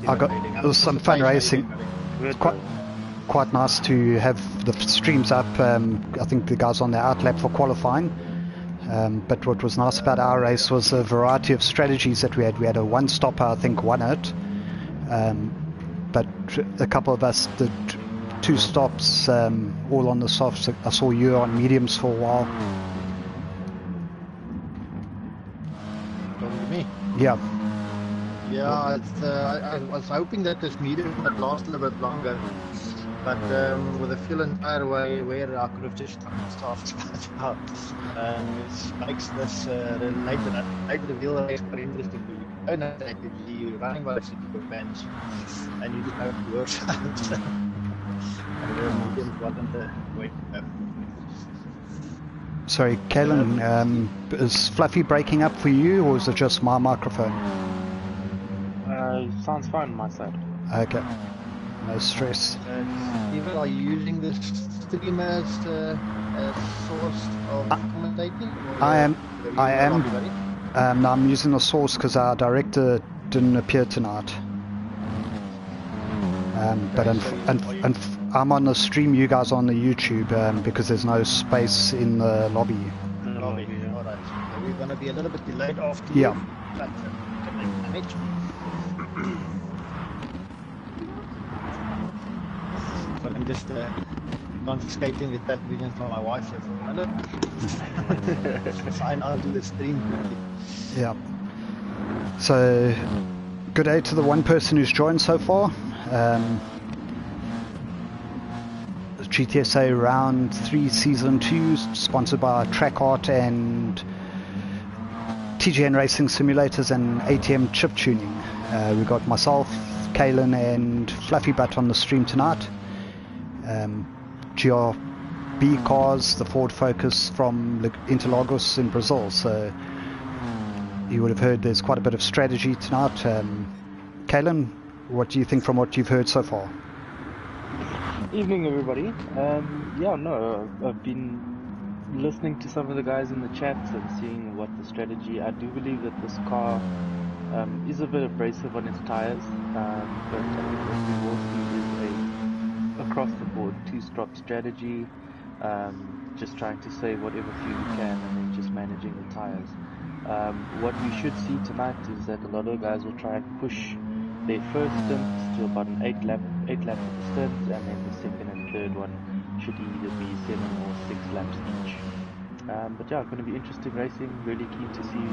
It was some fun racing. Quite nice to have the streams up. I think the guys on the outlap for qualifying. But what was nice about our race was a variety of strategies that we had. We had a one-stopper, I think, won it. But a couple of us did 2 stops, all on the softs. I saw you on mediums for a while. Talking to me? Yeah. Yeah, I was hoping that this medium would last a little bit longer. But with the fuel and tire where I could have just started out, it makes this later wheel race quite interesting. You don't have to be running by the city bench, and you just have to work out. And the medium wasn't the way to go. Sorry, Kalen, is Fluffy breaking up for you, or is it just my microphone? Sounds fine on my side. Okay, no stress. Even are you using this stream as source of commentating? I am. No, I'm using the source because our director didn't appear tonight. But I'm on the stream, you guys on the YouTube, because there's no space in the lobby. Alright, so we're going to be a little bit delayed after yeah. But can I manage? So I'm just confiscating the television from my wife here for a minute. Sign on to the stream. Yeah. So, good day to the one person who's joined so far. GTSA Round 3 Season 2, sponsored by Trackart and TGN Racing Simulators and ATM Chip Tuning. We got myself, Kalen and Fluffy Butt on the stream tonight. GRB cars, the Ford Focus from Interlagos in Brazil. So you would have heard there's quite a bit of strategy tonight. Kalen, what do you think from what you've heard so far? Evening, everybody. I've been listening to some of the guys in the chats and seeing what the strategy. I do believe that this car is a bit abrasive on its tires, but I think what we will see is a across the board 2-stop strategy, just trying to save whatever fuel you can and then just managing the tires. What we should see tonight is that a lot of the guys will try and push their first stint to about an 8 lap stint, and then the second and third one should either be 7 or 6 laps each. But yeah, it's going to be interesting racing. Really keen to see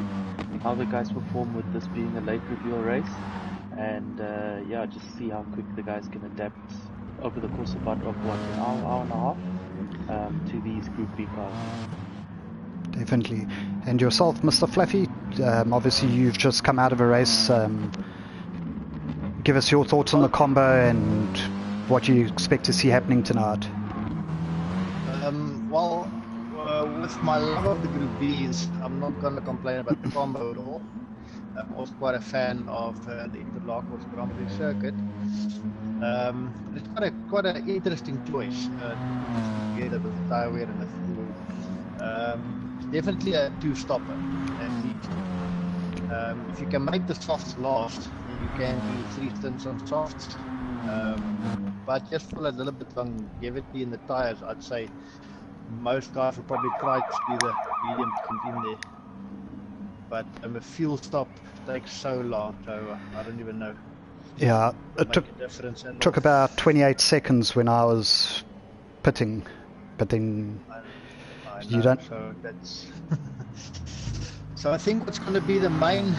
how the guys perform with this being a late reveal race, and just see how quick the guys can adapt over the course of an hour and a half to these Group B cars. Definitely. And yourself, Mr. Fluffy, obviously you've just come out of a race. Give us your thoughts on the combo and what you expect to see happening tonight. With my love of the Group Bs, I'm not going to complain about the combo at all. I'm also quite a fan of the Interlagos Grand Prix circuit. It's quite an interesting choice together with the tire wear and the fuel. Definitely a 2-stopper at least. If you can make the softs last, you can do 3 stints on softs. But just for a little bit longevity in the tires, I'd say most guys will probably try to do the medium stint in there. But a fuel stop takes so long, so I don't even know. Yeah, it took about 28 seconds when I was pitting, but then you don't. So that's. So I think what's going to be the main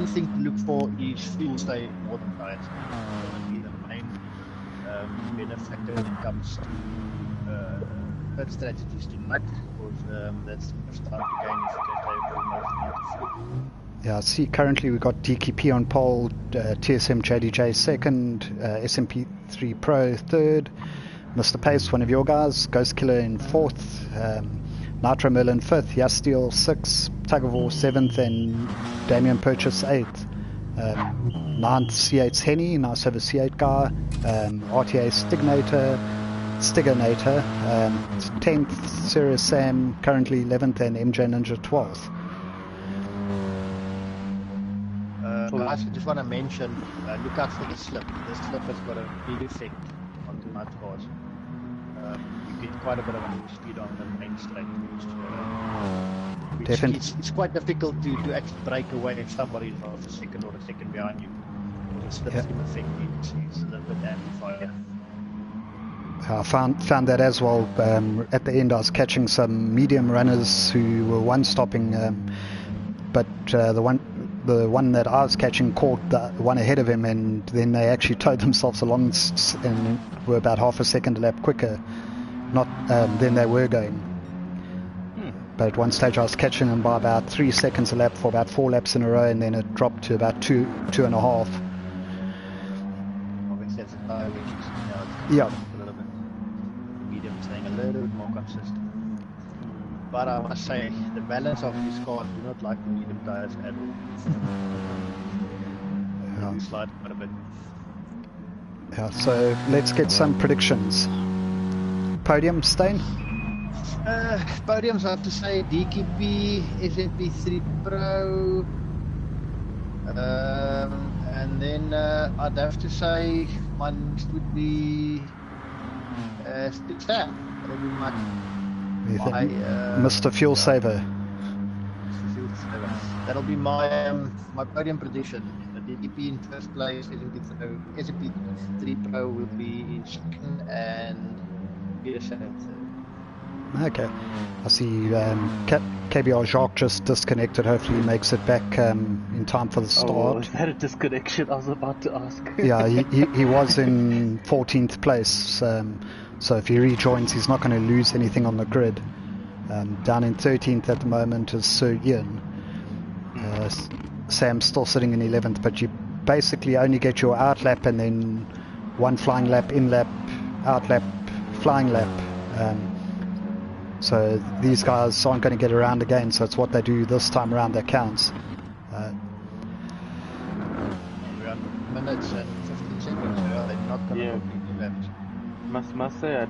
thing to look for is fuel stay watertight. It's going to be the main benefactor when it comes to pit strategies tonight, because that's the first time to gain if you can take almost amount of fuel. Yeah, I see currently we've got DKP on pole, TSM JDJ second, SMP3 Pro third, Mr. Pace, one of your guys, Ghost Killer in fourth, Nitro Merlin fifth, Yasteel sixth, Tug of War seventh, and Damien Purchase eighth. Ninth C8's Henny, nice over C8 guy, RTA Stiganator, 10th Serious Sam, currently 11th, and MJ Ninja 12th. guys, I just want to mention, look out for the slip. The slip has got a big effect on tonight's cars. You get quite a bit of speed on the main straight. It's quite difficult to actually break away if somebody is half a second or a second behind you. The slipstream effect is a little bit amplified. I found that as well. At the end I was catching some medium runners who were one-stopping, but the one that I was catching caught the one ahead of him, and then they actually towed themselves along and were about half a second a lap quicker than they were going. But at one stage I was catching them by about 3 seconds a lap for about 4 laps in a row, and then it dropped to about 2.5. Obviously that's a tire which is yeah. Medium staying a little bit more consistent. But I must say, the balance of these cars do not like the medium tires at all. They slide quite a bit. Yeah, so let's get some predictions. Podium, Stain? Podiums, I have to say DKP, SMP3 Pro, and then I'd have to say my next would be Gtssa. That would be my Mr. Fuel Saver. That'll be my my podium prediction. The DKP in first place, SMP3 Pro will be in second, and Gtssa in third. Okay, I see KBR Jacques just disconnected. Hopefully he makes it back in time for the start. Oh, is that a disconnection? I was about to ask. Yeah, he was in 14th place, so if he rejoins he's not going to lose anything on the grid. Down in 13th at the moment is Sir Ian. Sam's still sitting in 11th, but you basically only get your out lap and then one flying lap, in lap, out lap, flying lap. So these guys aren't going to get around again, so it's what they do this time around that counts. Around minutes and 15 seconds, they're not going to complete the laps. Must say I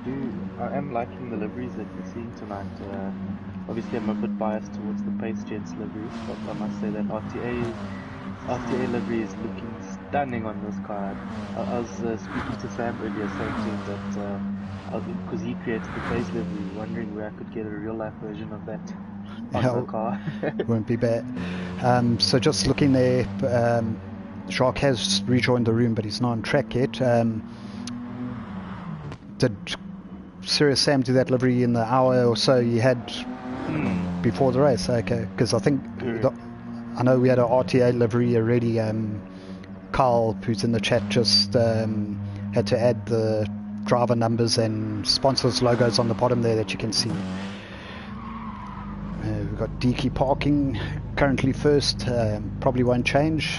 am liking the liveries that we're seeing tonight. Obviously I'm a bit biased towards the Pace Gents liveries, but I must say that RTA livery is looking stunning on this car. I was speaking to Sam earlier saying to him that because he created the Pace livery, wondering where I could get a real life version of that on the car. Won't be bad. So just looking there, Jacques has rejoined the room, but he's not on track yet. Did Serious Sam do that livery in the hour or so you had before the race? Okay, because I think I know we had an RTA livery already. Carl, who's in the chat, just had to add the driver numbers and sponsors logos on the bottom there that you can see. We've got DK Parking currently first, probably won't change.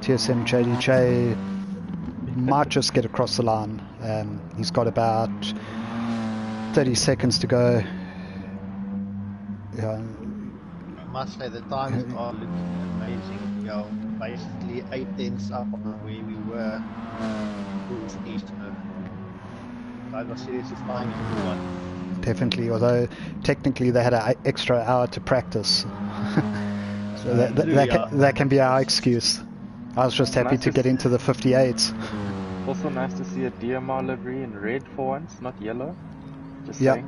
TSM JDJ might just get across the line. He's got about 30 seconds to go. I must say the times are looking amazing. Basically 8 tenths up on where we were. Guys are seriously flying everyone. Definitely, although technically they had an extra hour to practice. So that can be our excuse. I was just happy to get into the 58s. Also nice to see a DMR livery in red for once, not yellow. Just saying.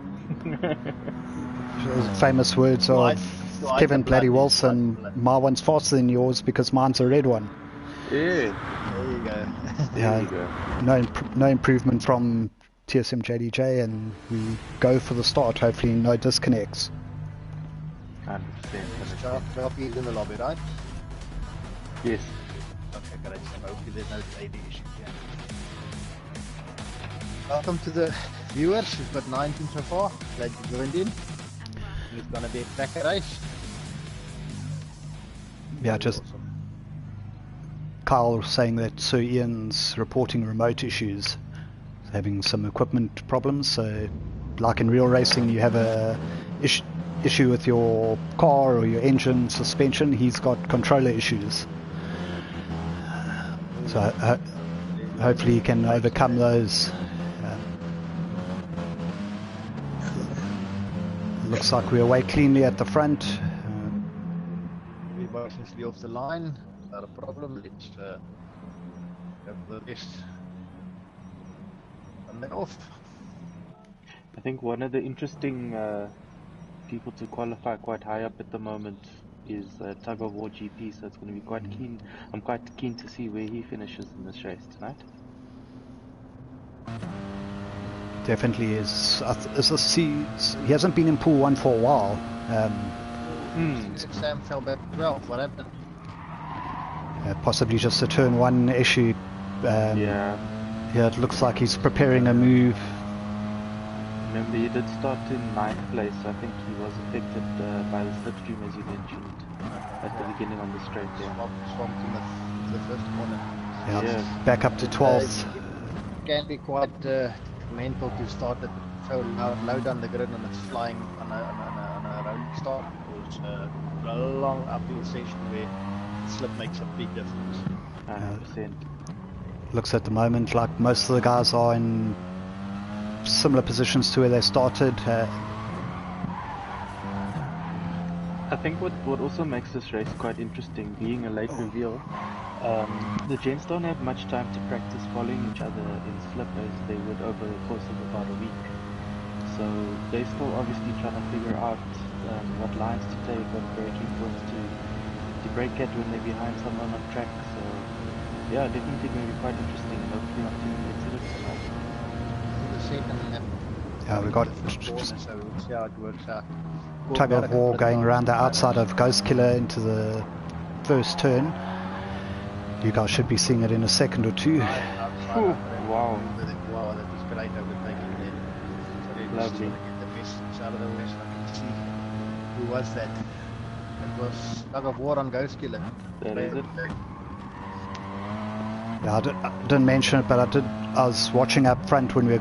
Famous words of Kevin Bloody Wilson, my one's faster than yours because mine's a red one. Yeah. There you go. No improvement from TSM JDJ, and we go for the start. Hopefully no disconnects. 100%. Sharpie is in the lobby, right? Yes. Okay, great. Hopefully there's no AD issue here. Welcome to the viewers. We've got 19 so far. Glad you joined in. It's going to be a cracker race. Yeah, just awesome. Kyle saying that Sir Ian's reporting remote issues, having some equipment problems. So like in real racing, you have a issue with your car or your engine suspension. He's got controller issues. So hopefully he can overcome those. Looks like we're away cleanly at the front. Obviously off the line, not a problem. Let's have the rest and then off. I think one of the interesting people to qualify quite high up at the moment is Tug of War GP, so it's going to be quite keen. I'm quite keen to see where he finishes in this race tonight. Definitely is. He hasn't been in pool 1 for a while. Sam fell back 12. What happened? Possibly just a turn 1 issue. Yeah, it looks like he's preparing a move. remember he did start in 9th place, so I think he was affected by the slipstream as you mentioned at the beginning on the straight there. Swamped in the first corner. Yeah, back up to 12th. It can be quite mental to start it so low down the grid and it's flying on a rolling start. It was a long uphill session where slip makes a big difference. 100%. Looks at the moment like most of the guys are in similar positions to where they started. I think what also makes this race quite interesting, being a late reveal, the gents don't have much time to practice following each other in slip as they would over the course of about a week. So they're still obviously trying to figure out what lines to take, what braking points to brake at when they're behind someone on track. So yeah, definitely going to be quite interesting, and hopefully not too many incidents tonight. The second lap. Yeah, we got so we'll see how it works out. Tug of War going around the outside of Ghost Killer into the first turn. You guys should be seeing it in a second or two. Wow. Wow, that was great overtaking there. So Lovely. Get the message out of the west. I can see who was that. It was Tug of War on Ghost Killer. That is it. Yeah, I didn't mention it, but I was watching up front when the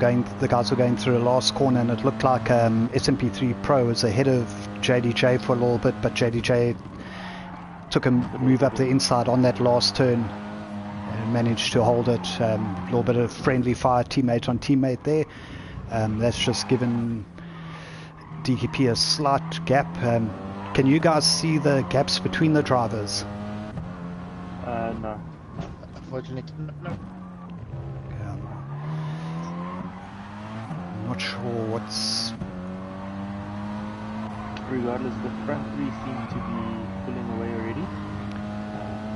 guys were going through the last corner, and it looked like SMP3 Pro was ahead of JDJ for a little bit, but JDJ took a move up the inside on that last turn and managed to hold it. A little bit of friendly fire teammate on teammate there. That's just given DKP a slight gap. Can you guys see the gaps between the drivers? No. Unfortunately, no. I'm not sure what's... Regardless, the front three seem to be pulling away already. I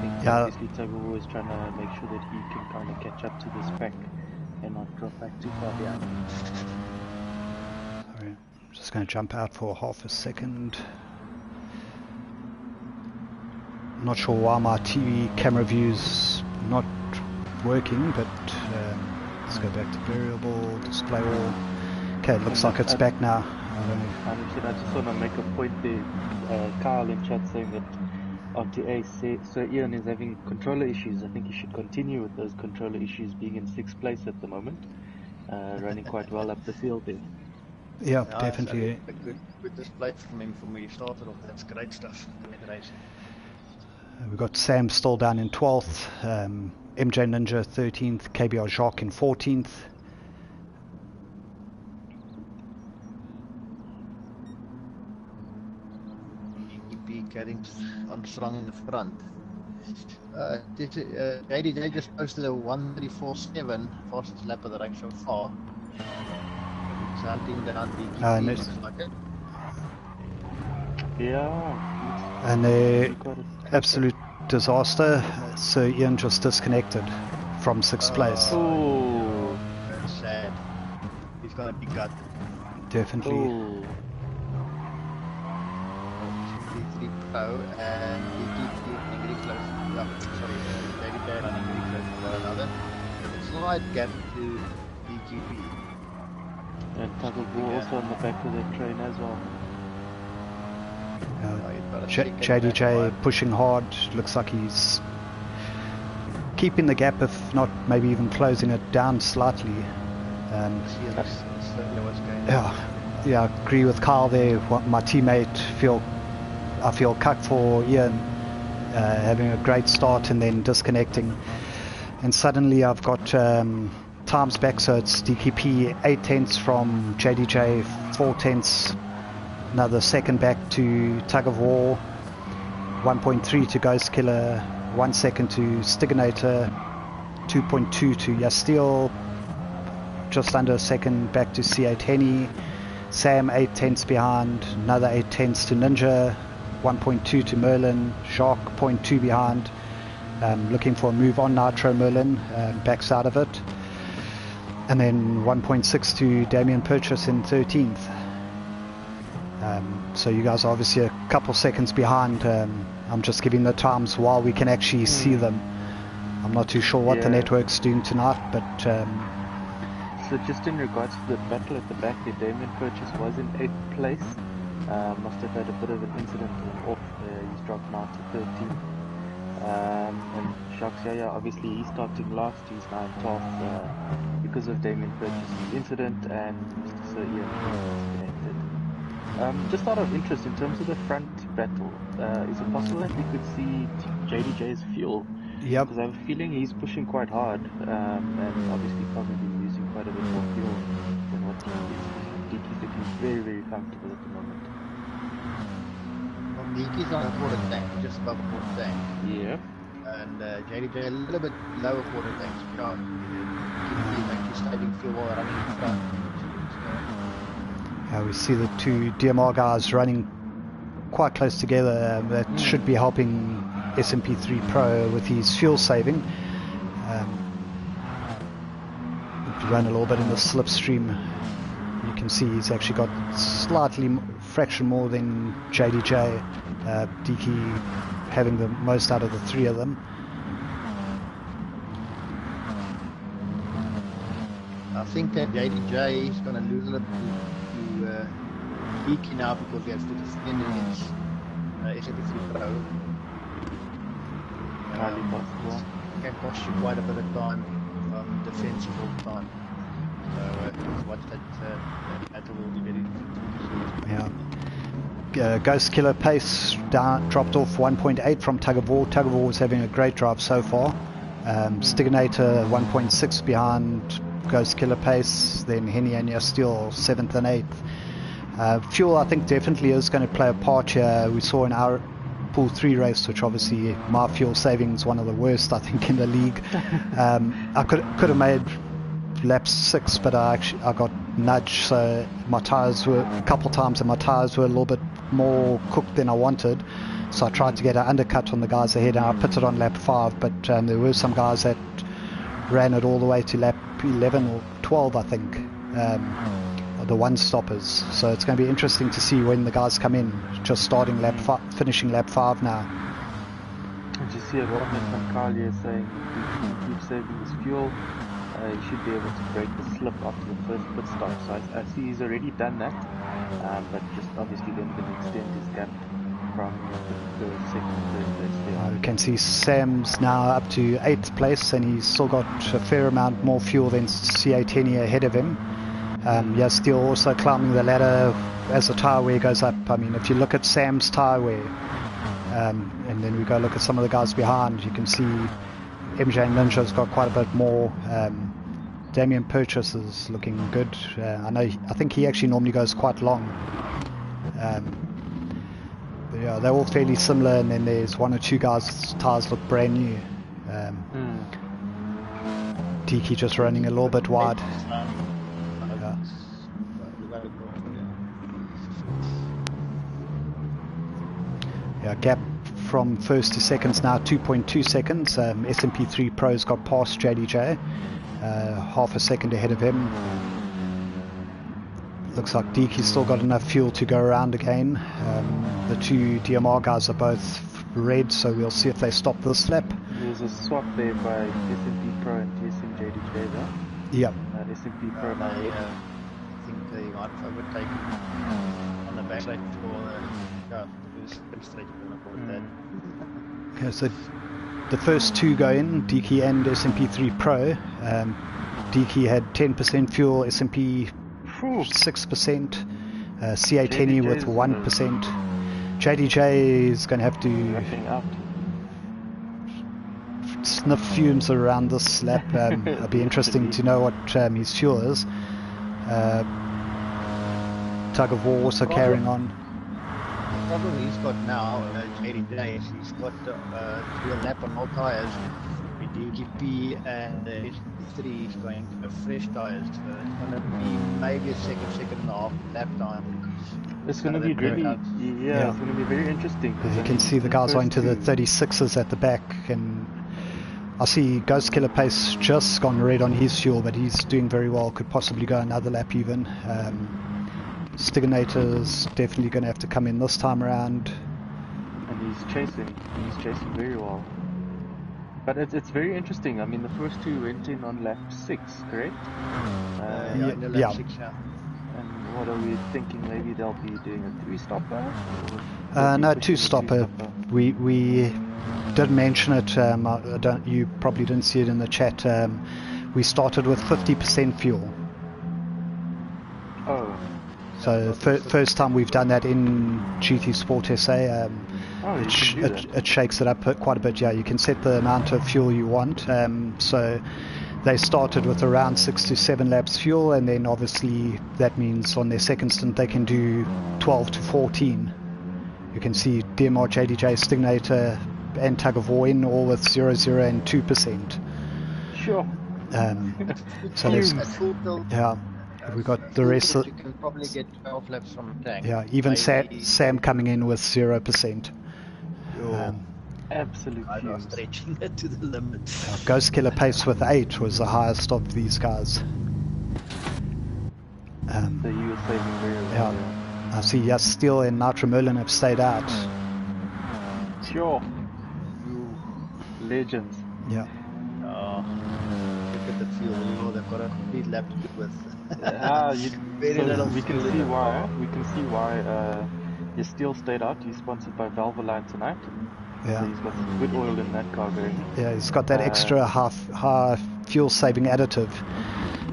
think obviously Tug of War is trying to make sure that he can kind of catch up to this pack and not drop back too far behind. Sorry, I'm just going to jump out for half a second. I'm not sure why my TV camera view's not working, but let's go back to variable, display all. Okay, it looks like it's back now. I just want to make a point there. Kyle in chat saying that RTA Sir Ian is having controller issues. I think he should continue with those controller issues, being in 6th place at the moment, running quite well up the field there. Yeah, definitely. A good display from him from where he started off. That's great stuff. Great race. We've got Sam still down in 12th, MJ Ninja 13th, KBR Jacques in 14th. Getting on strong in the front. JDJ just posted a 1:34.7 fastest lap of the race so far. It's hunting down the looks like it. Yeah. And the absolute disaster. So Ian just disconnected from 6th place. Oh, that's sad. He's gonna be gutted. Definitely. Oh. Pro and DTP running really close. Sorry, JDJ running really close to one another. Slight gap to DGP. And Tug of War also on the back of that train as well. JDJ pushing hard. Looks like he's keeping the gap, if not maybe even closing it down slightly. Yeah, I agree with Carl there. My teammate I feel cucked for Ian having a great start and then disconnecting, and suddenly I've got times back, so it's DKP 8 tenths from JDJ, 4 tenths, another second back to Tug of War, 1.3 to Ghost Killer, 1 second to Stiginator, 2.2 to Yasteel, just under a second back to C8 Henny, Sam 8 tenths behind, another 8 tenths to Ninja, 1.2 to Merlin, Shark 0.2 behind, looking for a move on Nitro Merlin, backs out of it, and then 1.6 to Damien Purchase in 13th. So you guys are obviously a couple seconds behind. I'm just giving the times while we can actually see them. I'm not too sure what the network's doing tonight, but so just in regards to the battle at the back there, Damien Purchase was in 8th place. Must have had a bit of an incident off. He's dropped now to 13th. And Sharks, obviously he's starting last. He's now in 12th because of Damien Purchase's incident and Mr. Sir Ian disconnected. Just out of interest, in terms of the front battle, is it possible that we could see JDJ's fuel? Yep. Because I have a feeling he's pushing quite hard, and obviously probably using quite a bit more fuel than what he is. Diki's looking very, very comfortable at the moment. Well, Diki's on a quarter tank, just above a quarter tank. Yeah. And JDJ a little bit lower quarter tank. So he's actually saving fuel while running in front. we see the two DMR guys running quite close together. That should be helping SMP3 Pro with his fuel saving. Run a little bit in the slipstream. You can see he's actually got slightly fraction more than JDJ. Diki having the most out of the three of them. I think that JDJ is going to lose a little to Diki now because he has to defend against SMP3 Pro. Highly possible. Can cost you quite a bit of time, defensive all the time. So watch that battle will be very interesting. Yeah. Ghost Killer pace dropped off 1.8 from Tug of War. Tug of War was having a great drive so far. Stiginator 1.6 behind Ghost Killer pace. Then Henny and Yasteel 7th and 8th. Fuel, I think, definitely is going to play a part here. We saw in our Pool 3 race, which obviously my fuel saving is one of the worst, I think, in the league. I could have made lap 6, but I got nudged, so my tyres were a couple times, and my tyres were a little bit more cooked than I wanted. So I tried to get an undercut on the guys ahead, and I pitted on lap 5, but there were some guys that ran it all the way to lap 11 or 12, I think. The one stoppers, so it's going to be interesting to see when the guys come in, just starting lap 5, finishing lap 5 now. Did you see a comment from Carl here saying he keeps saving his fuel? He should be able to break the slip after the first pit stop, so I see he's already done that, but just obviously then going to extend his gap from the second and third place there. You can see Sam's now up to 8th place, and he's still got a fair amount more fuel than C8 Henny ahead of him. Still also climbing the ladder as the tyre wear goes up. I mean, if you look at Sam's tyre wear, and then we go look at some of the guys behind, you can see MJ and Ninja's got quite a bit more. Damien Purchase is looking good. I think he actually normally goes quite long. Yeah, they're all fairly similar, and then there's one or two guys' tyres look brand new. Diki just running a little bit wide. Yeah, gap from first to seconds now 2.2 seconds. SMP3 Pro's got past JDJ, half a second ahead of him. Looks like Diki's still got enough fuel to go around again. The two DMR guys are both red, so we'll see if they stop this lap. There's a swap there by SMP Pro and TSM JDJ though. Yep. SMP Pro now. I think they might have overtaken on the back straight for Okay, so the first two go in, Diki and SMP3 Pro. Diki had 10% fuel, SMP 6%, C8 Henny with 1%. JDJ is going to have to sniff fumes around this lap. It'll be interesting to know what his fuel is. Tug of War also carrying on. problem he's got now, JDJ, is he's got to do a lap on all tyres. With DGP and SP3 is going to have fresh tyres. So it's going to be maybe a second and a half lap time. It's going to be really, yeah, it's going to be very interesting. You can see the guys are into the 36s at the back, and I see Ghost Killer Pace just gone red on his fuel, but he's doing very well, could possibly go another lap even. Stiginator's definitely going to have to come in this time around. And he's chasing very well. But it's very interesting. I mean, the first two went in on lap 6, correct? Lap 6, yeah. And what are we thinking? Maybe they'll be doing a 3-stopper? No, 2-stopper. We did mention it. You probably didn't see it in the chat. We started with 50% fuel. Oh. So first time we've done that in GT Sport SA. It shakes it up quite a bit. Yeah, you can set the amount of fuel you want. So they started with around 6 to 7 laps fuel, and then obviously that means on their second stint they can do 12 to 14. You can see DMR, JDJ, Stignator and Tug of War in all with 0, 0 and 2%. Sure. So there's, yeah, we got the rest of, you can probably get 12 laps from the tank. yeah, even Sam coming in with 0%. Absolutely. I was stretching it to the limit. Ghost Killer Pace with 8 was the highest of these guys. So you were saving very well. Yeah. I see Yes Steel and Nitro Merlin have stayed out. Sure. You legends. Yeah. Look at the fuel, they've got a complete lap to do with. Very little. We can see why. We can see why Yes Steel stayed out. He's sponsored by Valvoline tonight. Yeah. So he's got some good oil in that car going. Yeah, he's got that extra high fuel saving additive.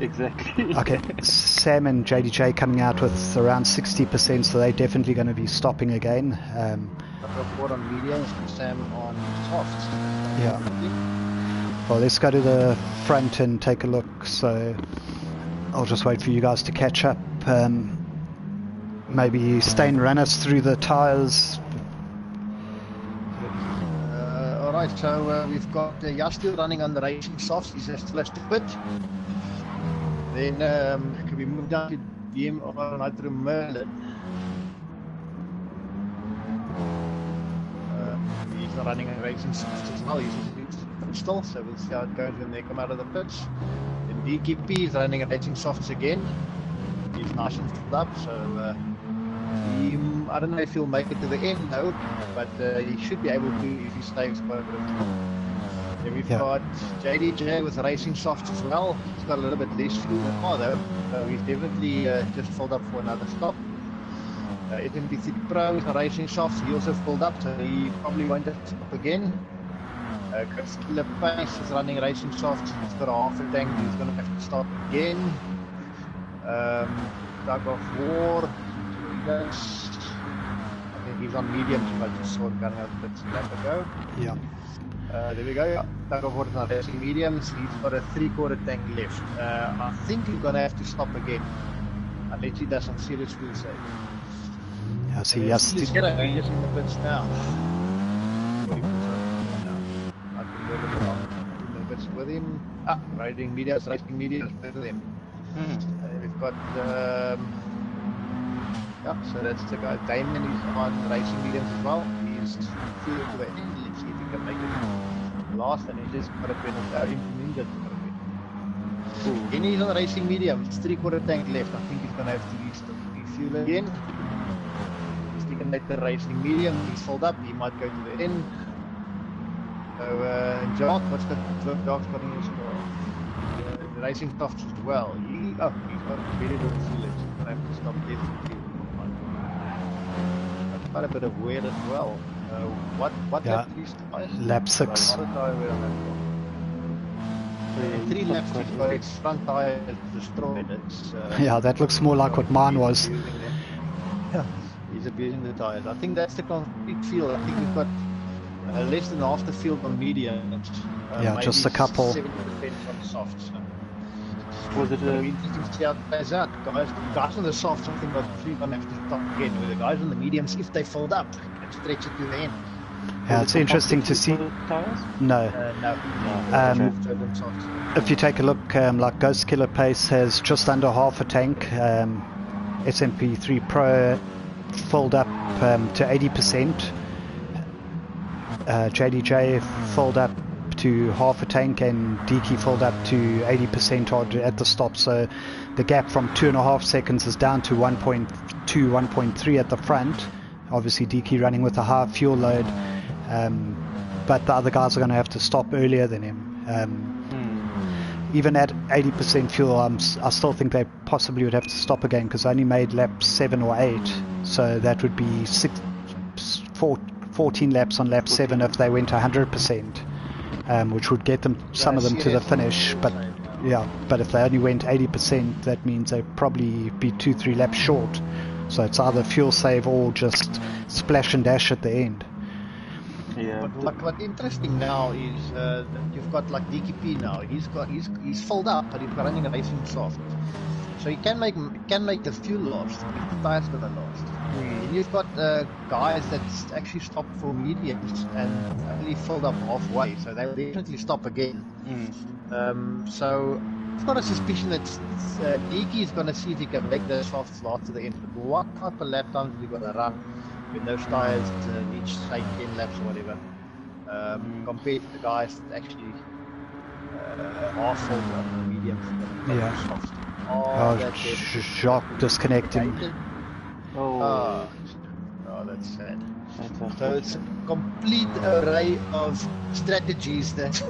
Exactly. Okay, Sam and JDJ coming out with around 60%, so they're definitely going to be stopping again. Report on mediums and Sam on softs. Yeah. Well, let's go to the front and take a look. So I'll just wait for you guys to catch up. Maybe Stain run us through the tyres. Alright, so we've got Yastil running on the racing softs. He still has to quit. Then can we move down to DMR Nitro Merlin? He's not running a racing soft as well. He's still, so we'll see how it goes when they come out of the pits. Then DKP is running a racing softs again. He's nice and filled up, so I don't know if he'll make it to the end though, but he should be able to if he stays quite a bit of time. Then we've got JDJ with racing softs as well. He's got a little bit less fuel in the car though, so he's definitely just filled up for another stop. SMP3 Pro is racing softs. He also filled up, so he probably won't have to stop again. Ghost Killer Pace is running racing softs. He's got a half a tank. He's going to have to stop again. Tug of War. I think he's on mediums, but I just saw him coming out a bit ago. Yeah. There we go. Tug of War is on racing mediums. He's got a 3/4 tank left. I think he's going to have to stop again, unless he does some serious fuel save. Yeah, see, yes. He's in the pits now. I can do a little bits with him. Racing mediums with him. We've got. So that's the guy. Damon is on racing mediums as well. He's through to the end. Let's see if he can make it last, and he just got a penalty. And he's on racing mediums. 3/4 tank left. I think he's going to have to refuel again. He's taken at the racing medium. He's filled up. He might go to the end. So, Jock, what's got in his car? The racing softs as well. He's got very little fuel. He's going to have to stop definitely. Quite a bit of wear as well. What lap is lap 6. Not a tire wear on that one. 3 laps he's got its front tire destroyed. Yeah, that looks more like what mine was. He's abusing the tires. I think that's the complete field. I think we've got less than half the field on mediums. Yeah, just a couple. 70% on softs. Was it It's gonna be interesting to see how it plays out. Guys on the softs, I think are going to have to stop again. With the guys on the mediums, if they fold up, and stretch it to the end. Yeah, it's interesting to see. Tires? No. If you take a look, like Ghost Killer Pace has just under half a tank. SMP3 Pro filled up to 80%. JDJ filled up to half a tank, and Deke filled up to 80% odd at the stop. So the gap from 2.5 seconds is down to 1.2, 1.3 at the front. Obviously Deke running with a high fuel load. But the other guys are going to have to stop earlier than him. Even at 80% fuel, I still think they possibly would have to stop again, because they only made lap 7 or 8, so that would be 14 laps on lap 7 if they went 100%, which would get them some of them to the finish. But yeah, but if they only went 80%, that means they'd probably be 2-3 laps short. So it's either fuel save or just splash and dash at the end. Yeah. But what's interesting now is that you've got like DKP now. He's filled up, but he's got running a racing soft, so he can make the fuel last if the tires gonna last. And you've got guys that's actually stopped for mediums and only filled up halfway, so they'll definitely stop again. So I've got a suspicion that Deke is gonna see if he can make the softs last to the end. But what type of lap times is he gonna run with those tires each say 10 laps or whatever, compared to the guys that actually are filled up the mediums? Yeah. Jacques disconnecting. Oh, that's sad. So it's a complete array of strategies that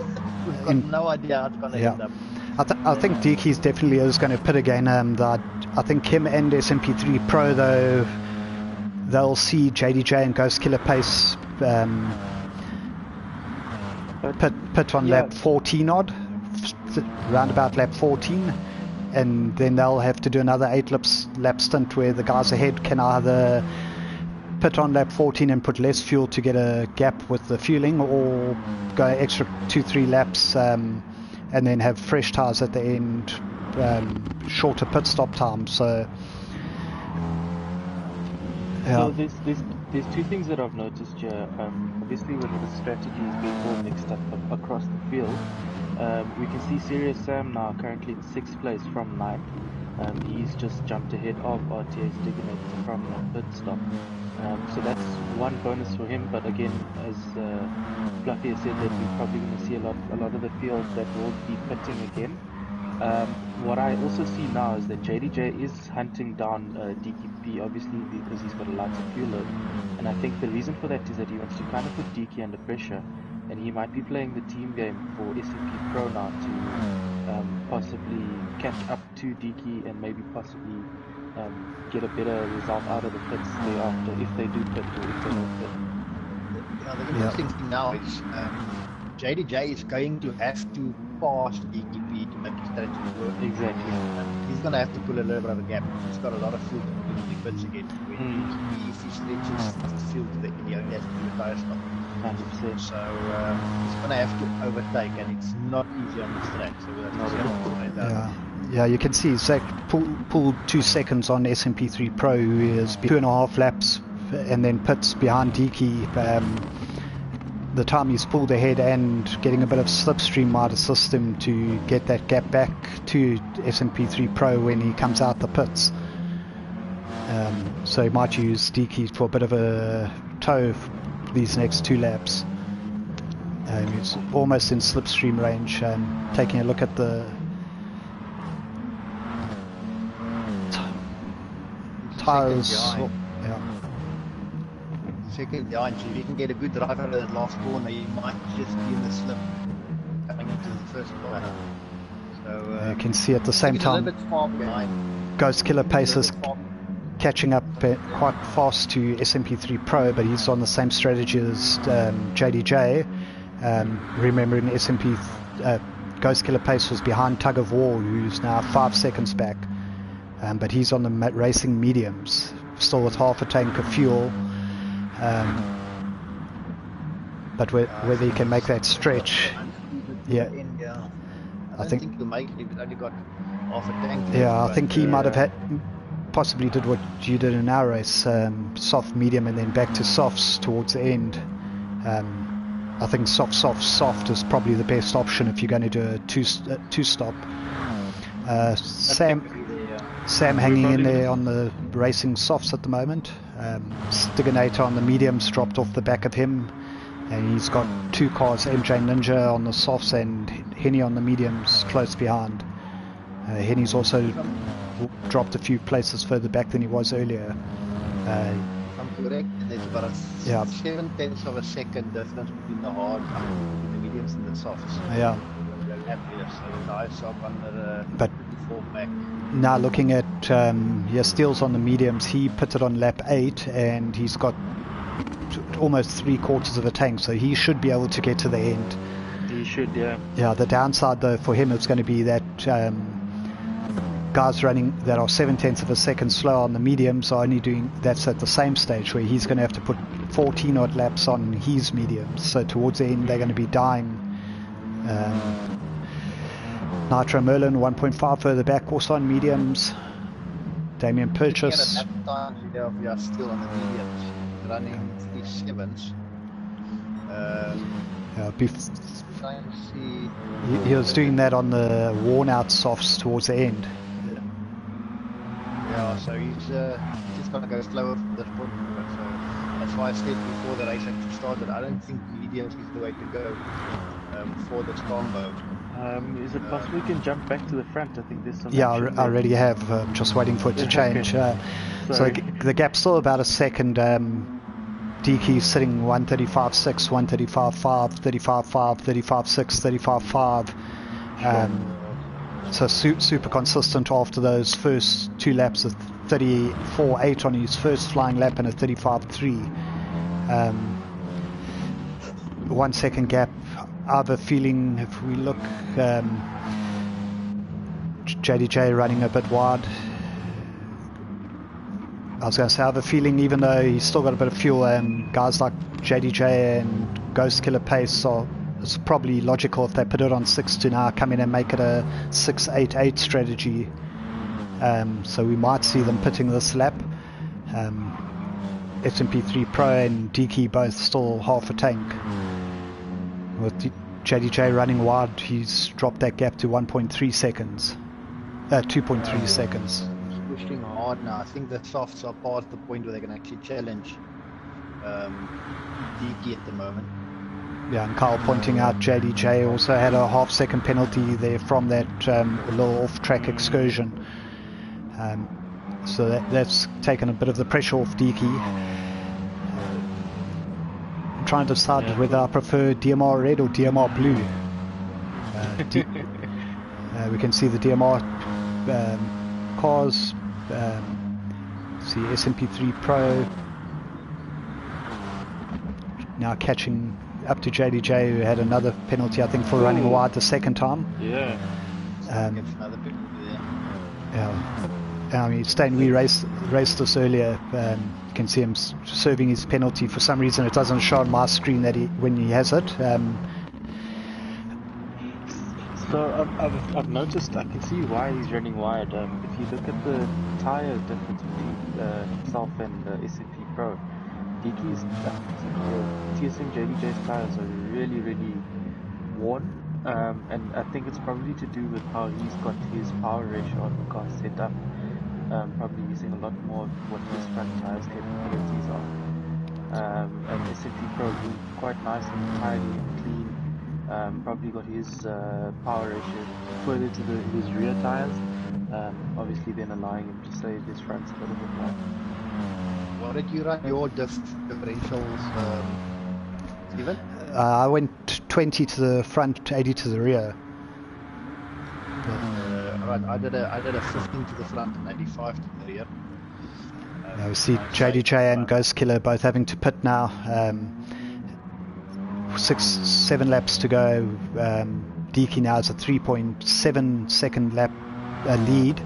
we've got no idea how it's going to end up. I think Deke's definitely is going to pit again. I think him and SMP3 Pro, though, they'll see JDJ and Ghost Killer Pace pit on lap 14 odd, round about lap 14. And then they'll have to do another 8 lap stint where the guys ahead can either pit on lap 14 and put less fuel to get a gap with the fueling, or go extra 2-3 laps and then have fresh tires at the end, shorter pit stop time. So So there's two things that I've noticed here. Obviously, when the strategy is being all mixed up across the field, we can see Serious Sam now currently in 6th place from 9th. He's just jumped ahead of RTS Diginator from the pit stop. So that's one bonus for him. But again, as Fluffy has said, that we're probably going to see a lot of the field that will be pitting again. What I also see now is that JDJ is hunting down DKP, obviously because he's got a lighter fuel load, and I think the reason for that is that he wants to kind of put DK under pressure, and he might be playing the team game for SMP Pro now to possibly catch up to DK and maybe possibly get a better result out of the pits thereafter, if they do pit or if they don't pit. The interesting thing now is JDJ is going to have to pass DKP to make his strategy work. Exactly. He's going to have to pull a little bit of a gap. He's got a lot of fuel to put in the pits again. If he stretches the fuel to the end, he only has to do the tire stop. 100%. So he's going to have to overtake, and it's not easy on this track. So yeah, you can see Zach pulled 2 seconds on SMP3 Pro, who is 2.5 laps and then pits behind Deke. The time he's pulled ahead and getting a bit of slipstream might assist him to get that gap back to SMP3 Pro when he comes out the pits. So he might use Deke for a bit of a tow these next 2 laps. He's almost in slipstream range. Taking a look at the tires. Second behind, so if you can get a good drive out of that last corner, you might just be in the slip coming into the first corner. So you can see at the same time, a little bit far behind. Ghost Killer Pace is catching up quite fast to SMP3 Pro, but he's on the same strategy as JDJ. Remembering Ghost Killer Pace was behind Tug of War, who's now 5 seconds back, but he's on the racing mediums, still with half a tank of fuel. But whether he can make that stretch, I don't think he'll make it. He's only got half a tank left, Yeah, I but, think he might have had, possibly did what you did in our race, soft, medium, and then back to softs towards the end. I think soft, soft, soft is probably the best option if you're going to do a two-stop. Sam hanging in there on the racing softs at the moment. Stiganator on the mediums dropped off the back of him, and he's got two cars, MJ Ninja on the softs and Henny on the mediums close behind. Henny's also dropped a few places further back than he was earlier. I'm correct, there's about a 7/10 of a second difference between the hard, the mediums and the softs. Yeah. So nice up under but back. Now looking at Steele's on the mediums, he pitted on lap 8 and he's got almost 3/4 of a tank, so he should be able to get to the end. He should, yeah. Yeah, the downside though for him is going to be that guys running that are 7/10 of a second slow on the mediums are only doing that's at the same stage where he's going to have to put 14 odd laps on his mediums, so towards the end they're going to be dying. Nitro Merlin 1.5 further back also on mediums. Damien Purchase we are still on the mediums running 3.7s. He was doing that on the worn out softs towards the end. Yeah, so he's just going to go slower from this point. So that's why I said before the race actually started, I don't think mediums is the way to go for this combo. Is it possible we can jump back to the front? I think there's some. Yeah, I already have. I'm just waiting for it to change. So the gap's still about a second. DK's sitting 135.6, 135.5, 35.5, 35.6, 35.5. So super consistent after those first two laps of 34.8 on his first flying lap and a 35.3. 1 second gap. I have a feeling if we look, JDJ running a bit wide. I was going to say I have a feeling even though he's still got a bit of fuel, guys like JDJ and Ghost Killer Pace it's probably logical if they put it on 6 to now come in and make it a 6.88 strategy. So we might see them pitting this lap. SMP3 Pro and DK both still half a tank. With JDJ running wide, he's dropped that gap to 1.3 seconds. 2.3 seconds. Pushing hard now. I think the softs are past the point where they can actually challenge DK at the moment. Yeah, and Carl pointing out JDJ also had a half-second penalty there from that little off-track excursion. So that's taken a bit of the pressure off DK. I'm trying to decide whether I prefer DMR red or DMR blue. We can see the DMR cars. See SMP3 Pro now catching up to JDJ, who had another penalty I think for running wide the second time. Yeah. I mean, Stain, we raced this earlier. You can see him serving his penalty. For some reason it doesn't show on my screen that when he has it. So I've noticed, I can see why he's running wide. If you look at the tyre difference between himself and SMP Pro, DK's TSM JDJ's tyres are really, really worn. And I think it's probably to do with how he's got his power ratio on the car set up. Probably using a lot more of what his front tyres capabilities are. And SMP Pro being quite nice and tidy and clean. Probably got his power ratio further to his rear tyres, obviously then allowing him to save his fronts a little bit more. What did you run your differentials, Steven? I went 20 to the front, 80 to the rear. Right, I did a 15 to the front and 85 to the rear. We see JDJ and Ghost Killer both having to pit now. 6-7 laps to go. DK now has a 3.7 second lap lead.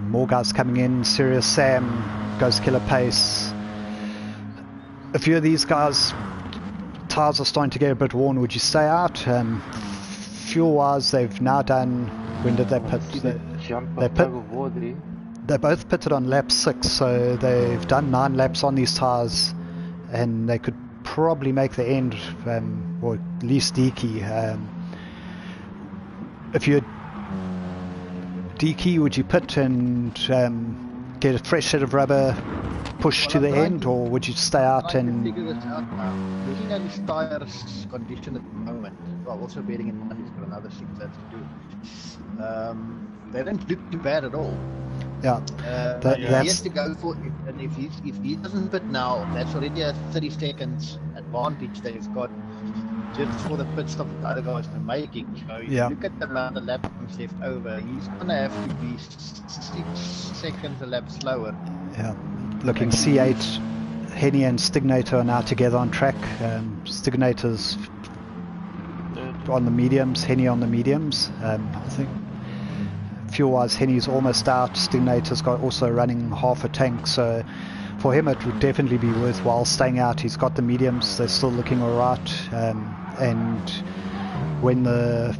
More guys coming in. Serious Sam, Ghost Killer Pace. A few of these guys, tires are starting to get a bit worn. Would you stay out? Fuel wise, they've now done When did they pit? They both pitted on lap 6, so they've done 9 laps on these tyres, and they could probably make the end, or at least Gtssa. If you're Gtssa, would you pit and get a fresh set of rubber, push to the end, or would you stay out and... figure this out now. Looking at his tyres condition at the moment, well, also bearing in mind he's got another 6 laps to do. They don't look too bad at all. Yeah, he has to go for it, and if he doesn't pit now, that's already a 30 seconds advantage that he's got just for the pit stop that the other guys are making. So if you look at the amount of laps left over, he's gonna have to be 6 seconds a lap slower. Yeah, looking C8, Henny and Stignator are now together on track. Stignator's on the mediums, Henny on the mediums. I think fuel-wise, Henny's almost out. Stignator's got also running half a tank, so for him it would definitely be worthwhile staying out. He's got the mediums, they're still looking alright, and when the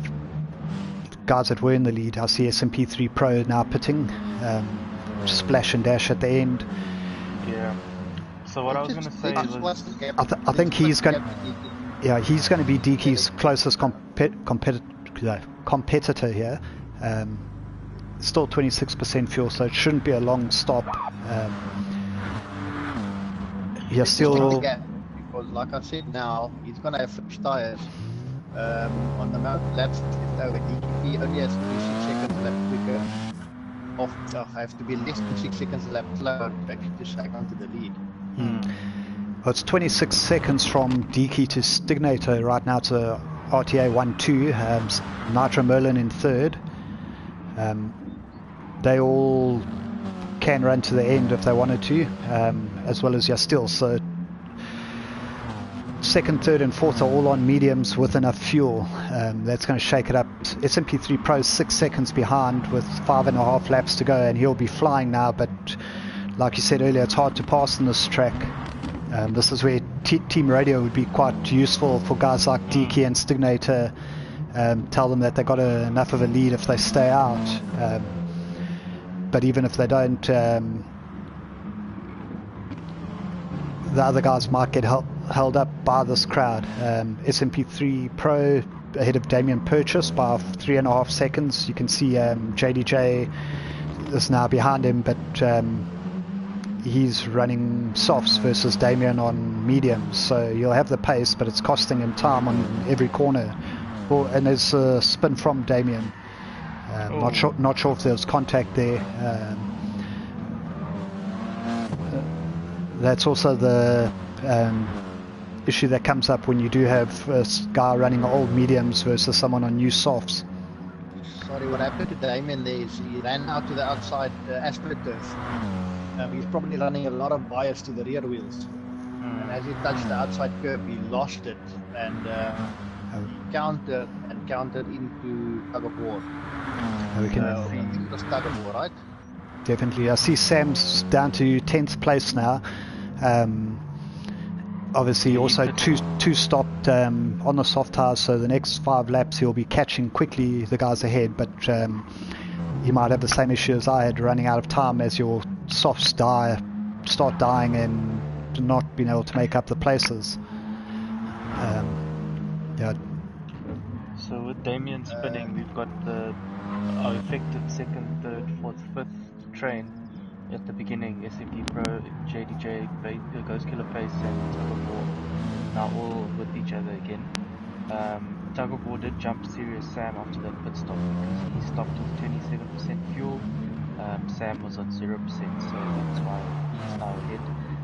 guys that were in the lead, I see SMP3 Pro now pitting, splash and dash at the end. Yeah. So what I was going to say was, I think he's going to be Gtssa's closest competitor here. Still 26% fuel, so it shouldn't be a long stop. Still, because like I said, now he's gonna have fresh tires. On the amount of laps left over, he only has to be 6 seconds a lap quicker. Have to be less than 6 seconds a lap slower to actually shake onto the lead. Well, it's 26 seconds from Gtssa to Stignator right now to RTA 1-2. Nitro Merlin in third. They all can run to the end if they wanted to, as well as Yastil. So second, third and fourth are all on mediums with enough fuel. That's going to shake it up. SMP3 Pro's 6 seconds behind with 5.5 laps to go, and he'll be flying now, but like you said earlier, it's hard to pass on this track. This is where team radio would be quite useful for guys like Gtssa and Stignator. Tell them that they got enough of a lead if they stay out. But even if they don't, the other guys might get held up by this crowd. SMP3 Pro ahead of Damien Purchase by 3.5 seconds. You can see JDJ is now behind him, but he's running softs versus Damien on mediums, so he'll have the pace, but it's costing him time on every corner. And there's a spin from Damien. Not sure if there was contact there. That's also the issue that comes up when you do have a guy running old mediums versus someone on new softs. Sorry, what happened to Damien there is he ran out to the outside AstroTurf. He's probably running a lot of bias to the rear wheels. And as he touched the outside curb, he lost it, and he countered into tug of war. I think it was tug of war, right? Definitely. I see Sam's down to 10th place now. Obviously also two stopped on the soft tires, so the next 5 laps he'll be catching quickly the guys ahead, but he might have the same issue as I had, running out of time as your softs start dying and not being able to make up the places. So with Damien spinning, we've got our affected second, third, fourth, fifth train at the beginning. SMP Pro, JDJ, Ghost Killer Pace and Tug of War now all with each other again. Tug of War did jump Serious Sam after that pit stop because he stopped with 27% fuel. Sam was on 0%, so that's why he's now ahead.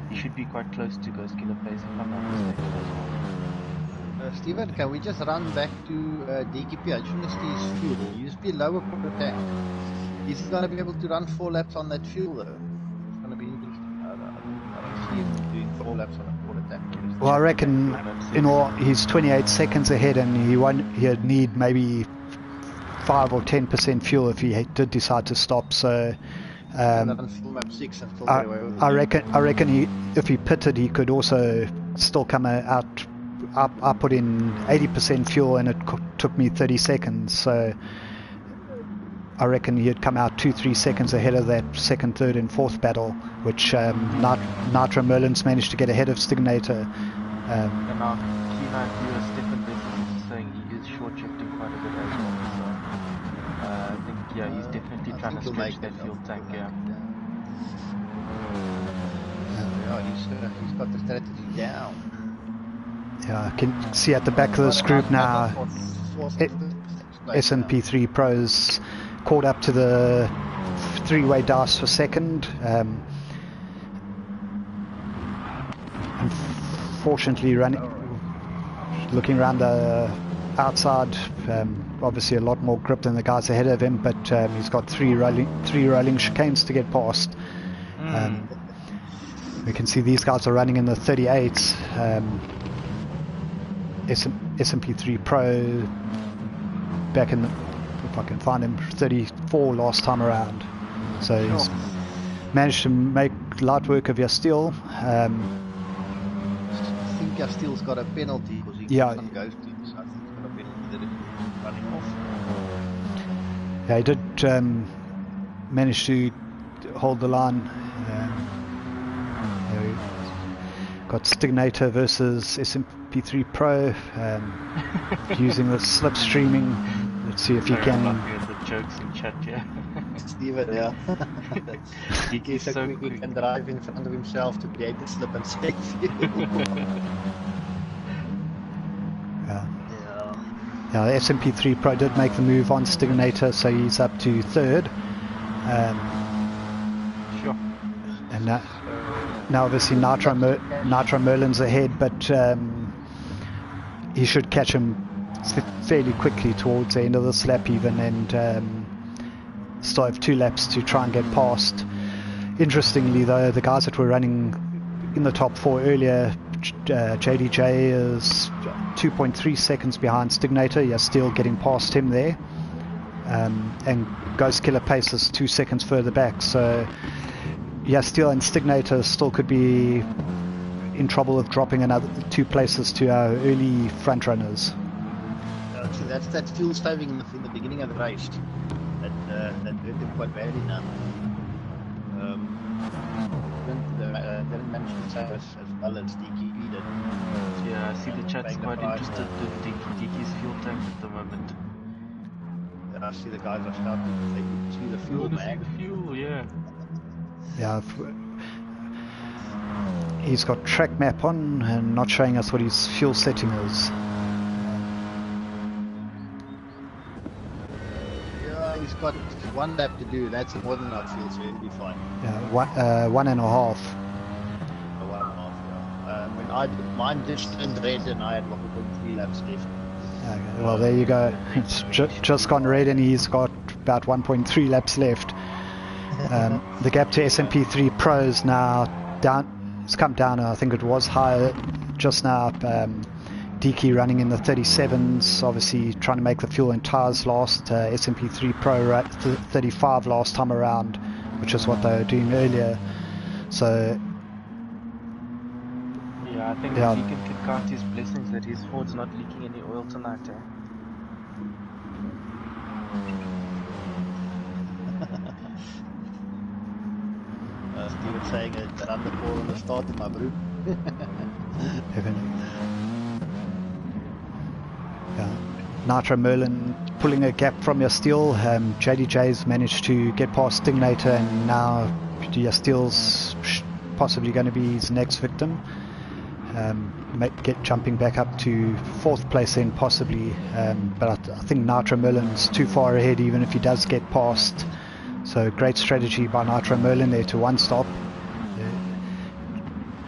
He should be quite close to Ghost Killer Pace if I'm not mistaken as well. Steven, can we just run back to DKP? I shouldn't see his fuel. He used to be lower for the tank. Is he going to be able to run 4 laps on that fuel though? It's going to be interesting. I don't see him doing 4 laps on a quarter tank. Well, I reckon he's 28 seconds ahead, and he'd need maybe 5 or 10% fuel if he did decide to stop. So I reckon if he pitted, he could also still come out. I put in 80% fuel and it took me 30 seconds, so I reckon he'd come out 2-3 seconds ahead of that second, third and fourth battle, which Nitro Merlin's managed to get ahead of Stignator. And our Key9 viewer Stefan Bessel is saying he is short-shifting quite a bit as well. So I think he's definitely trying to stretch that fuel tank. Yeah, he's got the strategy down. Yeah, I can see at the back of this group now, SMP3 Pros caught up to the three-way dice for second. Unfortunately, looking around the outside, obviously a lot more grip than the guys ahead of him, but he's got three rolling chicanes to get past. We can see these guys are running in the 38s. SMP3 Pro back in the, if I can find him, 34 last time around. So he's managed to make light work of Yasteel. I think Yasteel's got a penalty because he keeps on ghosting, so I think he's got a penalty that he's running off. Yeah, he did manage to hold the line. Got Stignator versus SMP3 Pro, using the slipstreaming. Let's see if he can. The jokes in chat, Steven, he's so quick, he can drive in front of himself to create the slip and save you. Yeah, the SMP3 Pro did make the move on Stignator, so he's up to third. Sure. And now obviously Nitro Merlin's ahead, but he should catch him fairly quickly towards the end of this lap even, and still have 2 laps to try and get past. Interestingly though, the guys that were running in the top 4 earlier, JDJ is 2.3 seconds behind Stignator. You're still getting past him there, and Ghost Killer Pace is 2 seconds further back, so Yasteel and Stignator still could be in trouble of dropping another 2 places to our early front runners. That's that fuel saving in the beginning of the race that hurt him quite badly now. Didn't manage to save as well as DKP did. Yeah, I see the chat's quite interested in DK's fuel tank at the moment. I see the guys are starting to see the fuel mag. Yeah, he's got track map on and not showing us what his fuel setting is. Yeah, he's got 1 lap to do. That's more than enough fuel, so he'll be fine. Yeah, 1.5. 1.5, yeah. When mine just turned red and I had 1.3 laps left. Okay, well, there you go. It's just gone red and he's got about 1.3 laps left. The gap to SMP3 Pros now down. It's come down. I think it was higher just now. DK running in the 37s, obviously trying to make the fuel and tyres last. SMP3 Pro 35 last time around, which is what they were doing earlier. So yeah, I think he can count his blessings that his Ford's not leaking any oil tonight. Steven saying that I'm the call on the start in my group. Nitro Merlin pulling a gap from Yasteel. JDJ's managed to get past Stignator, and now Yasteel's possibly going to be his next victim. Jumping back up to 4th place then possibly, but I think Nitro Merlin's too far ahead even if he does get past. So great strategy by Nitro Merlin there to 1-stop.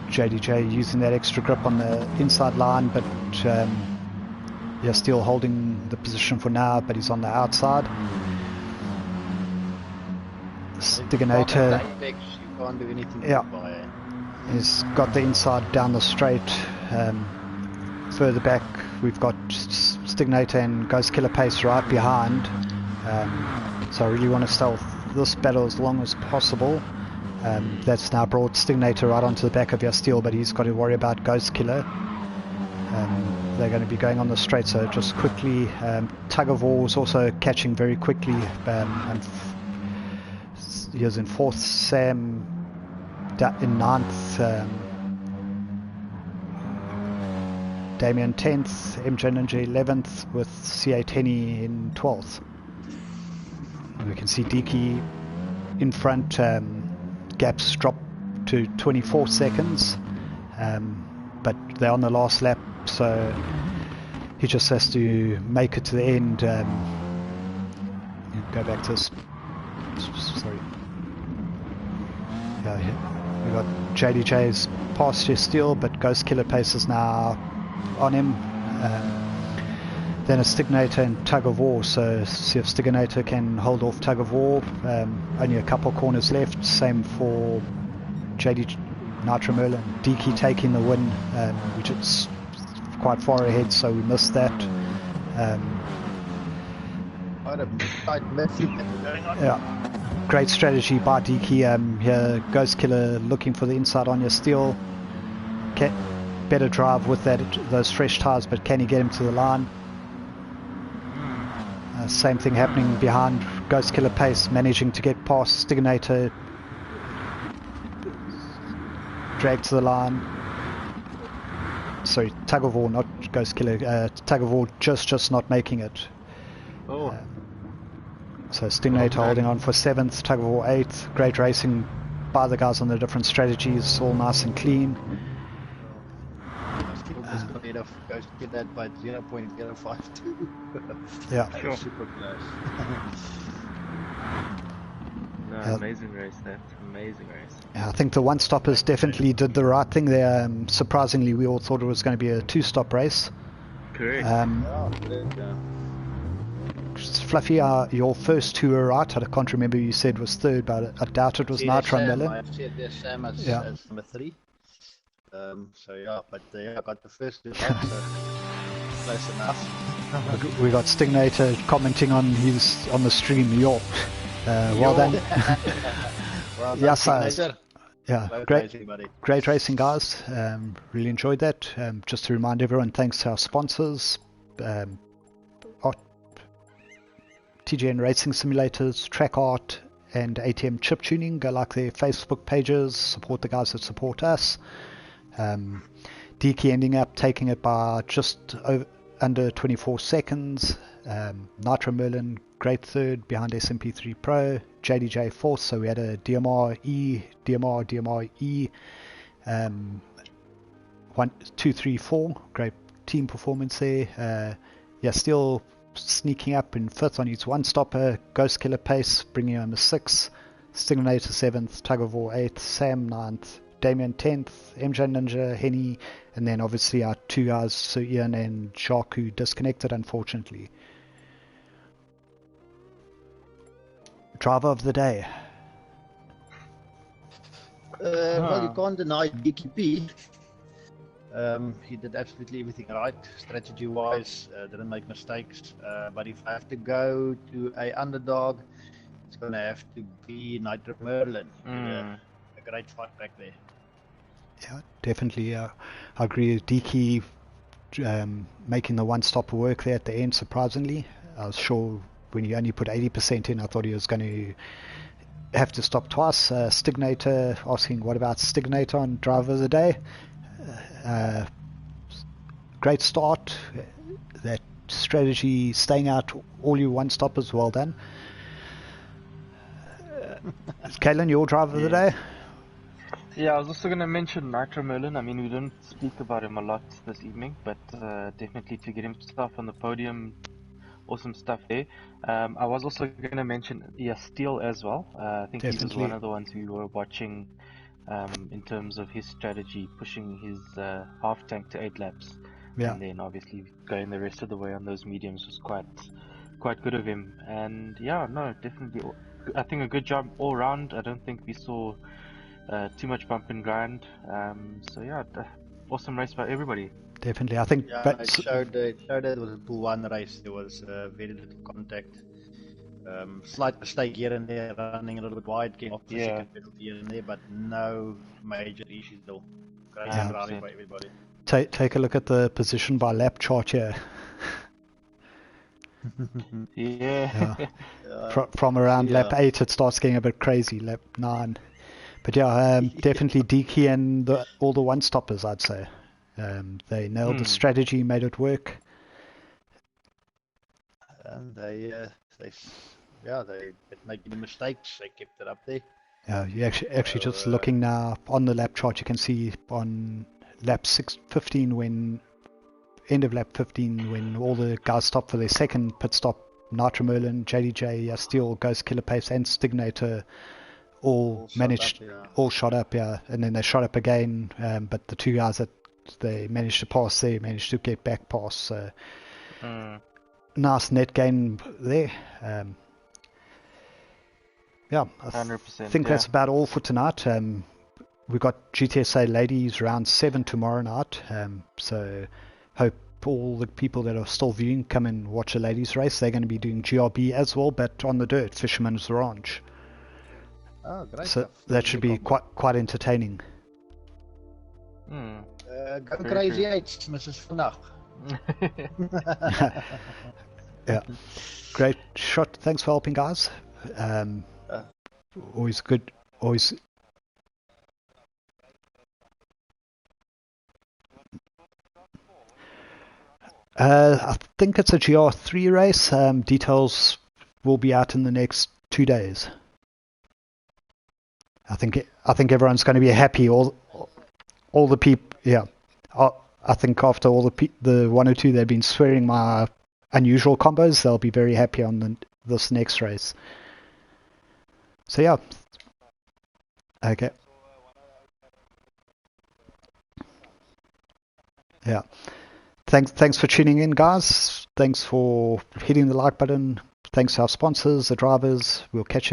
JDJ using that extra grip on the inside line, but Yasteel holding the position for now, but he's on the outside. Stignator, he's got the inside down the straight. Further back we've got Stignator and Ghost Killer Pace right behind. So I really want to stealth this battle as long as possible. That's now brought Stignator right onto the back of Yasteel, but he's got to worry about Ghost Killer. They're going to be going on the straight, so just quickly, Tug of War is also catching very quickly, and he was in 4th, Sam in 9th, Damien 10th, MJ Ninja 11th, with C8 Henny in 12th. We can see Deke in front, gaps drop to 24 seconds, but they're on the last lap, so he just has to make it to the end. Go back to this. Sorry. Yeah, we got JDJ's past his steal, but Ghost Killer Pace is now on him. Then a Stignator and Tug of War, so see if Stignator can hold off Tug of War. Only a couple corners left, same for JD Nitro Merlin. Deke taking the win, which is quite far ahead, so we missed that. Yeah, great strategy by Deke. Here, Ghost Killer looking for the inside on your steel. Better drive with those fresh tyres, but can he get him to the line? Same thing happening behind Ghost Killer Pace, managing to get past Stignator, dragged to the line. Sorry, Tug of War, not Ghost Killer. Tug of War just not making it. So Stignator holding on for 7th, Tug of War 8th. Great racing by the guys on the different strategies, all nice and clean. Goes to get that by 0.052. Yeah. Sure. Super close. No, amazing race, that amazing race. Yeah, I think the one-stoppers definitely did the right thing there. Surprisingly, we all thought it was going to be a 2-stop race. Correct. Fluffy, your first 2 were right. I can't remember who you said was 3rd, but I doubt it was Nitro Miller. I said there's Sam as number 3. So yeah, but I got the first 2 right, so close enough. We got Stignator commenting on the stream. Well done. Well done, Yes, Stignator. yeah, Racing, great racing, guys. Really enjoyed that. Just to remind everyone, thanks to our sponsors, TGN Racing Simulators, Track Art, and ATM Chip Tuning. Go like their Facebook pages, support the guys that support us. Deke ending up taking it by just under 24 seconds. Nitro Merlin, great 3rd behind SMP3 Pro. JDJ 4th, so we had a DMR-E, 1, 2, 3, 4. Great team performance there. Yeah, still sneaking up in 5th on his one-stopper. Ghost Killer Pace bringing home a 6th. Stignator 7th, Tug of War 8th, Sam 9th, Damien 10th, MJ Ninja, Henny, and then obviously our 2 guys, so Ian and Jacques, who disconnected unfortunately. Driver of the day. Well, you can't deny DKP. He did absolutely everything right, strategy-wise, didn't make mistakes. But if I have to go to a underdog, it's going to have to be Nitro Merlin. A great fight back there. Yeah, definitely. I agree with Deke making the one-stopper work there at the end, surprisingly. I was sure when he only put 80% in, I thought he was going to have to stop twice. Stignator asking, what about Stignator on driver of the day? Great start. That strategy, staying out all your one-stoppers, well done. Kalen, your driver of the day? Yeah, I was also going to mention Nitro Merlin. I mean, we didn't speak about him a lot this evening, but definitely to get himself on the podium, awesome stuff there. I was also going to mention Steele as well. I think he was one of the ones we were watching in terms of his strategy, pushing his half tank to 8 laps. Yeah. And then obviously going the rest of the way on those mediums was quite good of him. And yeah, no, definitely, I think a good job all round. I don't think we saw too much bump and grind. So yeah, awesome race by everybody. Definitely, I think. Yeah, it showed that it was a Pool 1 race. There was very little contact. Slight mistake here and there, running a little bit wide, getting off the second penalty here and there, but no major issues though. Great driving by everybody. take a look at the position by lap chart here. Yeah. From around Yeah. lap 8 it starts getting a bit crazy, lap 9. But yeah, definitely Deaky and all the one-stoppers, I'd say. They nailed the strategy, made it work. And they didn't make any mistakes. They kept it up there. Yeah, you actually just looking now on the lap chart, you can see on lap 15 end of lap 15 when all the guys stopped for their second pit stop, Nitro Merlin, JDJ, Steel, Ghost Killer Pace and Stignator all shot up, yeah, and then they shot up again, but the two guys that they managed to pass, they managed to get back past, so nice net gain there. Yeah, I 100%, think that's about all for tonight. We've got GTSA Ladies round 7 tomorrow night, so hope all the people that are still viewing come and watch the ladies race. They're going to be doing GRB as well, but on the dirt, Fisherman's Ranch. Oh, great. So that should be quite entertaining. Go crazy H, Mrs. Vanach. Yeah, great shot. Thanks for helping, guys. Always good. Always. I think it's a GR3 race. Details will be out in the next 2 days. I think everyone's going to be happy. All the people. Yeah. I think after all the 1 or 2 they've been swearing my unusual combos, they'll be very happy on this next race. So yeah. Okay. Yeah. Thanks for tuning in, guys. Thanks for hitting the like button. Thanks to our sponsors, the drivers. We'll catch you